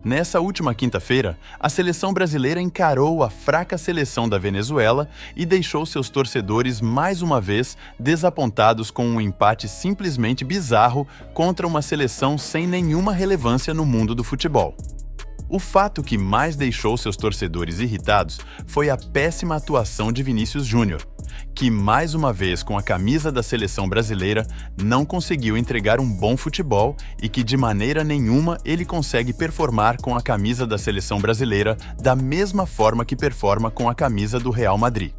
Nessa última quinta-feira, a seleção brasileira encarou a fraca seleção da Venezuela e deixou seus torcedores mais uma vez desapontados com um empate simplesmente bizarro contra uma seleção sem nenhuma relevância no mundo do futebol. O fato que mais deixou seus torcedores irritados foi a péssima atuação de Vinícius Júnior, que mais uma vez com a camisa da seleção brasileira não conseguiu entregar um bom futebol e que de maneira nenhuma ele consegue performar com a camisa da seleção brasileira da mesma forma que performa com a camisa do Real Madrid.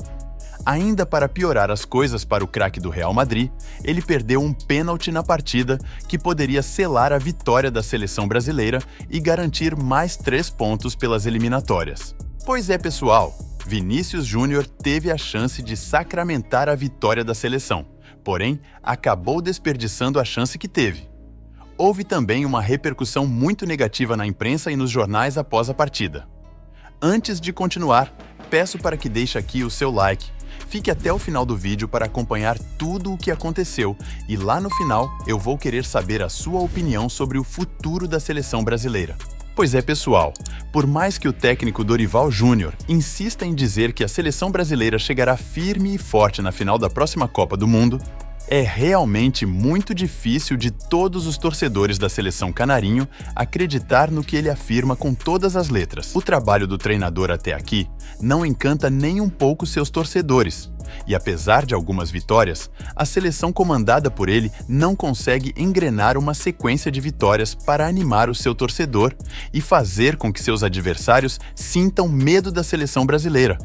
Ainda para piorar as coisas para o craque do Real Madrid, ele perdeu um pênalti na partida que poderia selar a vitória da seleção brasileira e garantir mais 3 pontos pelas eliminatórias. Pois é, pessoal, Vinícius Júnior teve a chance de sacramentar a vitória da seleção, porém acabou desperdiçando a chance que teve. Houve também uma repercussão muito negativa na imprensa e nos jornais após a partida. Antes de continuar, peço para que deixe aqui o seu like. Fique até o final do vídeo para acompanhar tudo o que aconteceu e lá no final eu vou querer saber a sua opinião sobre o futuro da seleção brasileira. Pois é, pessoal, por mais que o técnico Dorival Júnior insista em dizer que a seleção brasileira chegará firme e forte na final da próxima Copa do Mundo, é realmente muito difícil de todos os torcedores da seleção canarinho acreditar no que ele afirma com todas as letras. O trabalho do treinador até aqui não encanta nem um pouco seus torcedores. E apesar de algumas vitórias, a seleção comandada por ele não consegue engrenar uma sequência de vitórias para animar o seu torcedor e fazer com que seus adversários sintam medo da seleção brasileira.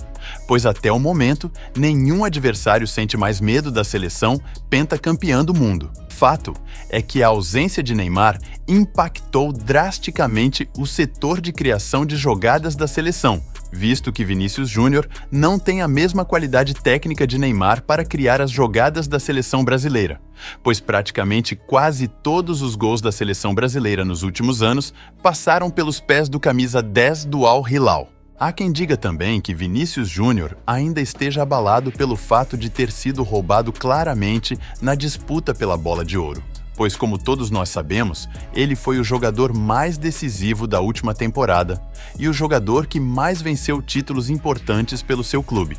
Pois até o momento, nenhum adversário sente mais medo da seleção pentacampeã do mundo. Fato é que a ausência de Neymar impactou drasticamente o setor de criação de jogadas da seleção, visto que Vinícius Júnior não tem a mesma qualidade técnica de Neymar para criar as jogadas da seleção brasileira, pois praticamente quase todos os gols da seleção brasileira nos últimos anos passaram pelos pés do camisa 10 do Al Hilal. Há quem diga também que Vinícius Júnior ainda esteja abalado pelo fato de ter sido roubado claramente na disputa pela Bola de Ouro, pois como todos nós sabemos, ele foi o jogador mais decisivo da última temporada e o jogador que mais venceu títulos importantes pelo seu clube.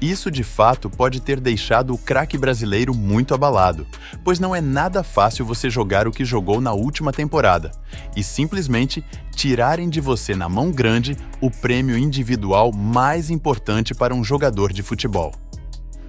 Isso de fato pode ter deixado o craque brasileiro muito abalado, pois não é nada fácil você jogar o que jogou na última temporada e simplesmente tirarem de você na mão grande o prêmio individual mais importante para um jogador de futebol.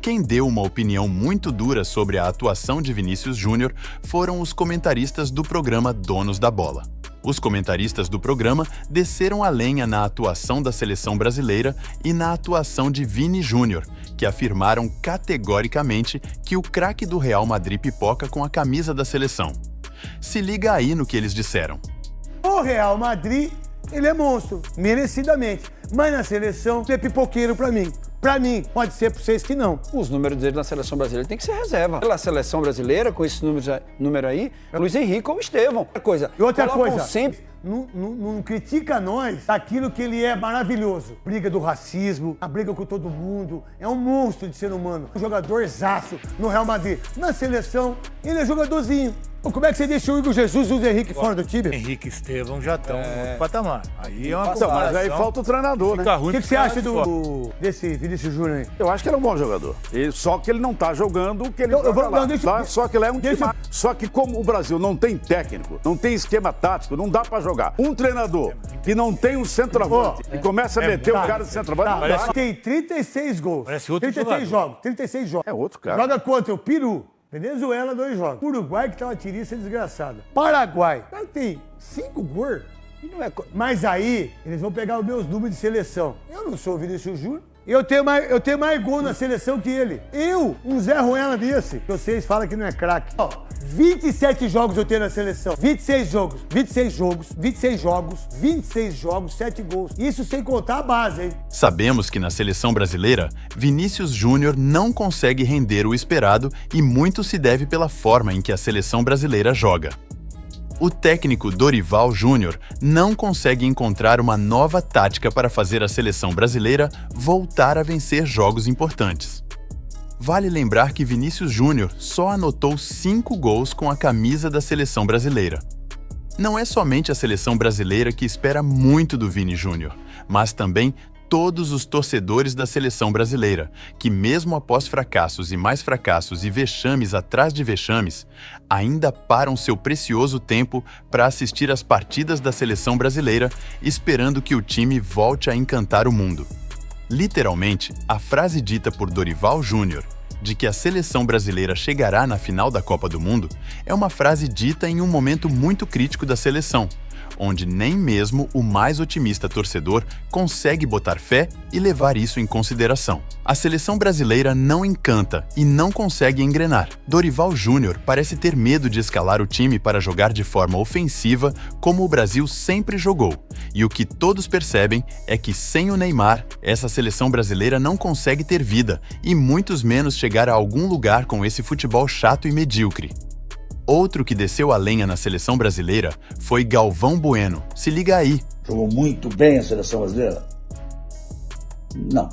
Quem deu uma opinião muito dura sobre a atuação de Vinícius Júnior foram os comentaristas do programa Donos da Bola. Os comentaristas do programa desceram a lenha na atuação da seleção brasileira e na atuação de Vini Júnior, que afirmaram categoricamente que o craque do Real Madrid pipoca com a camisa da seleção. Se liga aí no que eles disseram. O Real Madrid, ele é monstro, merecidamente, mas na seleção ele é pipoqueiro pra mim. Pra mim, pode ser pra vocês que não. Os números dele na seleção brasileira tem que ser reserva. Pela seleção brasileira, com esse número aí, Luiz Henrique ou Estevão. E outra coisa, sempre... não critica nós daquilo que ele é maravilhoso. Briga do racismo, a briga com todo mundo, é um monstro de ser humano. Um jogadorzaço no Real Madrid. Na seleção, ele é jogadorzinho. Como é que você deixa o Igor Jesus e o Zé Henrique fora do time? Henrique e Estevão já estão no outro patamar. Aí é uma Mas aí falta o treinador, né? O que você acha desse Vinícius Júnior aí? Eu acho que ele é um bom jogador. Só que ele não tá jogando o que ele joga lá. Só que ele é um time. Só que como o Brasil não tem técnico, não tem esquema tático, não dá pra jogar. Um treinador que não tem um centroavante e começa a meter o cara de centroavante, não dá. Tem 36 gols. Parece outro 36 jogos. 36 jogos. É outro cara. Joga contra o Peru. Venezuela, 2 jogos. Uruguai, que tá uma tiriça desgraçada. Paraguai. O cara tem 5 gols. Mas aí, eles vão pegar os meus números de seleção. Eu não sou o Vinícius Júnior. Eu tenho mais gol na seleção que ele. Um Zé Ruela desse. Vocês falam que não é craque. 27 jogos eu tenho na seleção. 26 jogos, 7 gols. Isso sem contar a base, hein? Sabemos que na seleção brasileira, Vinícius Júnior não consegue render o esperado e muito se deve pela forma em que a seleção brasileira joga. O técnico Dorival Júnior não consegue encontrar uma nova tática para fazer a seleção brasileira voltar a vencer jogos importantes. Vale lembrar que Vinícius Júnior só anotou 5 gols com a camisa da seleção brasileira. Não é somente a seleção brasileira que espera muito do Vini Júnior, mas também todos os torcedores da seleção brasileira, que mesmo após fracassos e mais fracassos e vexames atrás de vexames, ainda param seu precioso tempo para assistir às partidas da seleção brasileira, esperando que o time volte a encantar o mundo. Literalmente, a frase dita por Dorival Júnior, de que a seleção brasileira chegará na final da Copa do Mundo, é uma frase dita em um momento muito crítico da seleção, onde nem mesmo o mais otimista torcedor consegue botar fé e levar isso em consideração. A seleção brasileira não encanta e não consegue engrenar. Dorival Júnior parece ter medo de escalar o time para jogar de forma ofensiva como o Brasil sempre jogou. E o que todos percebem é que sem o Neymar, essa seleção brasileira não consegue ter vida e muitos menos chegar a algum lugar com esse futebol chato e medíocre. Outro que desceu a lenha na seleção brasileira foi Galvão Bueno. Se liga aí. Jogou muito bem a seleção brasileira? Não.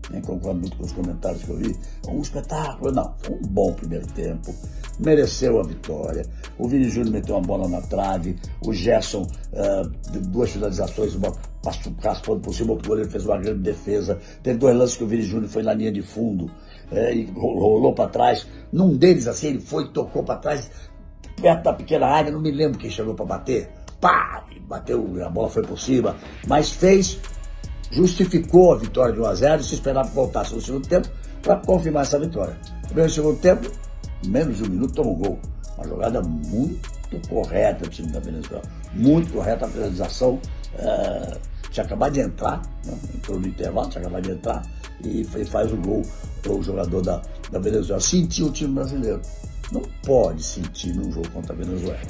Nem concordo muito com os comentários que eu vi. Um espetáculo, não. Foi um bom primeiro tempo. Mereceu a vitória. O Vini Júnior meteu uma bola na trave. O Gerson, duas finalizações, uma raspando por cima, o goleiro fez uma grande defesa. Teve dois lances que o Vini Júnior foi na linha de fundo. E rolou para trás. Num deles, assim, ele foi e tocou para trás, perto da pequena área, não me lembro quem chegou para bater. Pá! E bateu, a bola foi por cima. Mas justificou a vitória de 1-0 e se esperava que voltasse no segundo tempo para confirmar essa vitória. No segundo tempo, menos de um minuto, tomou um gol. Uma jogada muito correta do time da Venezuela. Muito correta, a finalização. Tinha acabado de entrar, né? Entrou no intervalo, tinha acabado de entrar e faz o gol o jogador da Venezuela. Sentiu o time brasileiro. Não pode sentir num jogo contra a Venezuela.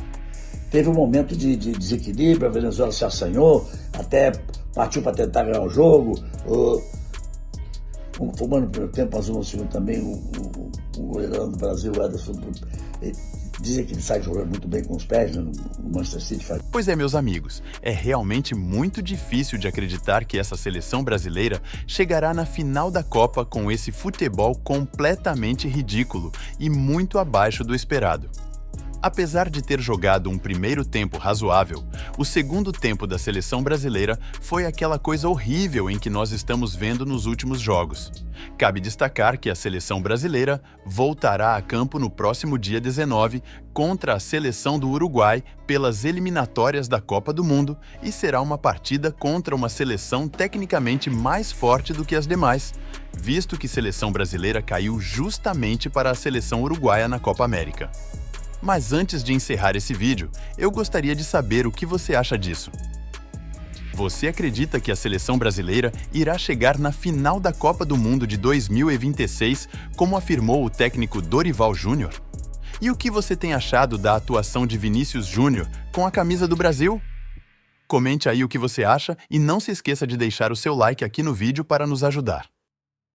Teve um momento de desequilíbrio, a Venezuela se assanhou, até partiu para tentar ganhar o jogo. Fumando no primeiro tempo, passou no segundo também, o goleirão do Brasil, o Ederson, dizem que ele sai jogando muito bem com os pés, né, no Manchester City. Pois é, meus amigos, é realmente muito difícil de acreditar que essa seleção brasileira chegará na final da Copa com esse futebol completamente ridículo e muito abaixo do esperado. Apesar de ter jogado um primeiro tempo razoável, o segundo tempo da seleção brasileira foi aquela coisa horrível em que nós estamos vendo nos últimos jogos. Cabe destacar que a seleção brasileira voltará a campo no próximo dia 19 contra a seleção do Uruguai pelas eliminatórias da Copa do Mundo e será uma partida contra uma seleção tecnicamente mais forte do que as demais, visto que a seleção brasileira caiu justamente para a seleção uruguaia na Copa América. Mas antes de encerrar esse vídeo, eu gostaria de saber o que você acha disso. Você acredita que a seleção brasileira irá chegar na final da Copa do Mundo de 2026, como afirmou o técnico Dorival Júnior? E o que você tem achado da atuação de Vinícius Júnior com a camisa do Brasil? Comente aí o que você acha e não se esqueça de deixar o seu like aqui no vídeo para nos ajudar.